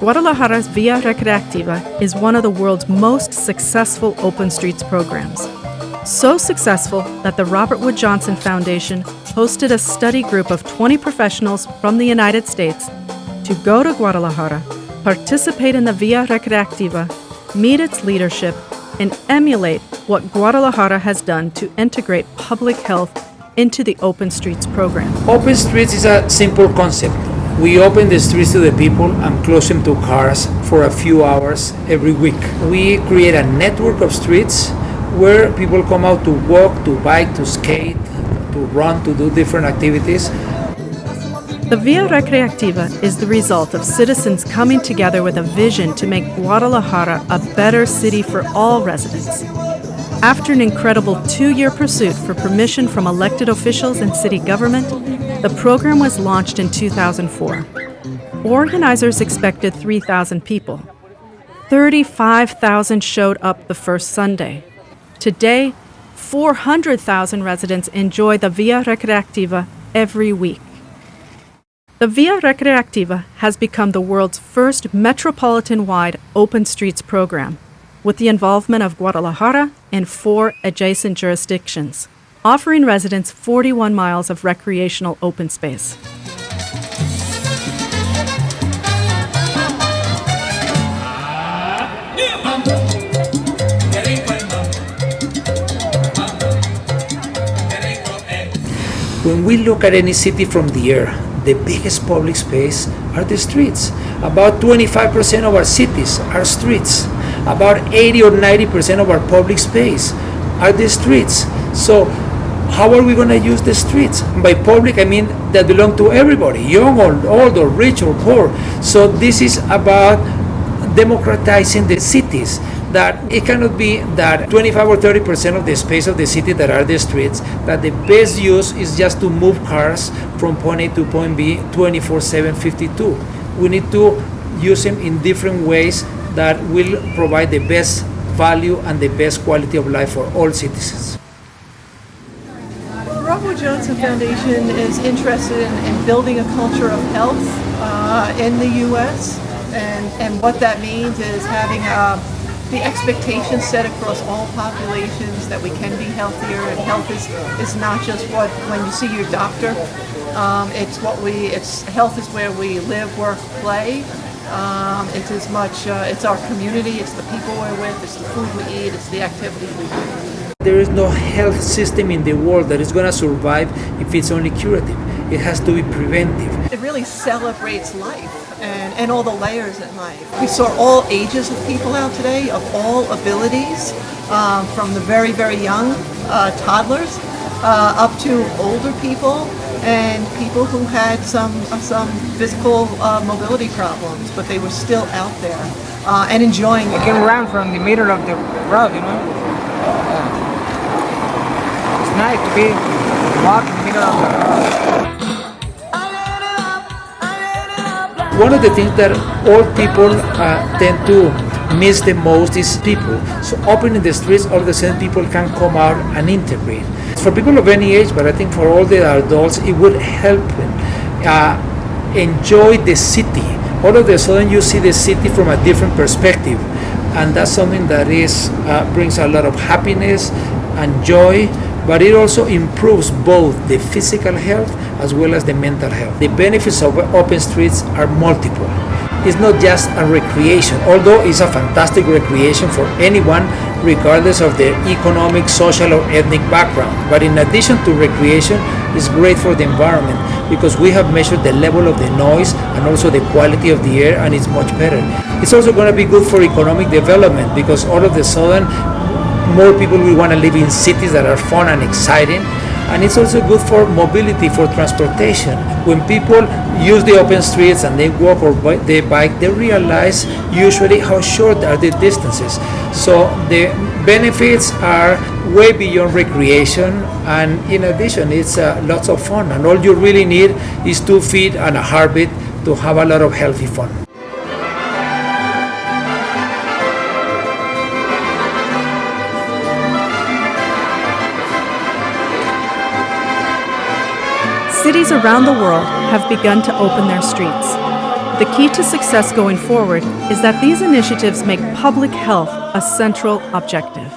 Guadalajara's Via RecreActiva is one of the world's most successful open streets programs. So successful that the Robert Wood Johnson Foundation hosted a study group of 20 professionals from the United States to go to Guadalajara, participate in the Via RecreActiva, meet its leadership, and emulate what Guadalajara has done to integrate public health into the Open Streets program. Open Streets is a simple concept. We open the streets to the people and close them to cars for a few hours every week. We create a network of streets where people come out to walk, to bike, to skate, to run, to do different activities. The Via RecreActiva is the result of citizens coming together with a vision to make Guadalajara a better city for all residents. After an incredible 2-year pursuit for permission from elected officials and city government, the program was launched in 2004. Organizers expected 3,000 people. 35,000 showed up the first Sunday. Today, 400,000 residents enjoy the Via RecreActiva every week. The Via RecreActiva has become the world's first metropolitan-wide open streets program, with the involvement of Guadalajara and 4 adjacent jurisdictions, offering residents 41 miles of recreational open space. When we look at any city from the air, the biggest public space are the streets. About 25% of our cities are streets. About 80 or 90% of our public space are the streets. So how are we going to use the streets? By public, I mean that belong to everybody, young or old or rich or poor. So this is about democratizing the cities. That it cannot be that 25 or 30% of the space of the city that are the streets, that the best use is just to move cars from point A to point B 24/7, 52. We need to use them in different ways that will provide the best value and the best quality of life for all citizens. The Robert Wood Johnson Foundation is interested in building a culture of health in the U.S. And what that means is having the expectations set across all populations that we can be healthier, and health is not just when you see your doctor. Health is where we live, work, play. It's as much it's our community, it's the people we're with, it's the food we eat, it's the activity we do. There is no health system in the world that is going to survive if it's only curative. It has to be preventive. It really celebrates life and all the layers in life. We saw all ages of people out today, of all abilities, from the very, very young toddlers up to older people and people who had some physical mobility problems, but they were still out there and enjoying it. I came around from the middle of the road, It's nice to be walking in the middle of the road. One of the things that old people tend to miss the most is people. So opening the streets, all of a sudden people can come out and integrate. For people of any age, but I think for all the adults, it would help them enjoy the city. All of a sudden you see the city from a different perspective. And that's something that brings a lot of happiness and joy, but it also improves both the physical health as well as the mental health. The benefits of open streets are multiple. It's not just a recreation, although it's a fantastic recreation for anyone, regardless of their economic, social, or ethnic background. But in addition to recreation, it's great for the environment because we have measured the level of the noise and also the quality of the air, and it's much better. It's also going to be good for economic development because all of a sudden, more people will want to live in cities that are fun and exciting. And it's also good for mobility, for transportation. When people use the open streets and they walk or they bike, they realize usually how short are the distances. So the benefits are way beyond recreation, and in addition, it's lots of fun. And all you really need is 2 feet and a heartbeat to have a lot of healthy fun. Cities around the world have begun to open their streets. The key to success going forward is that these initiatives make public health a central objective.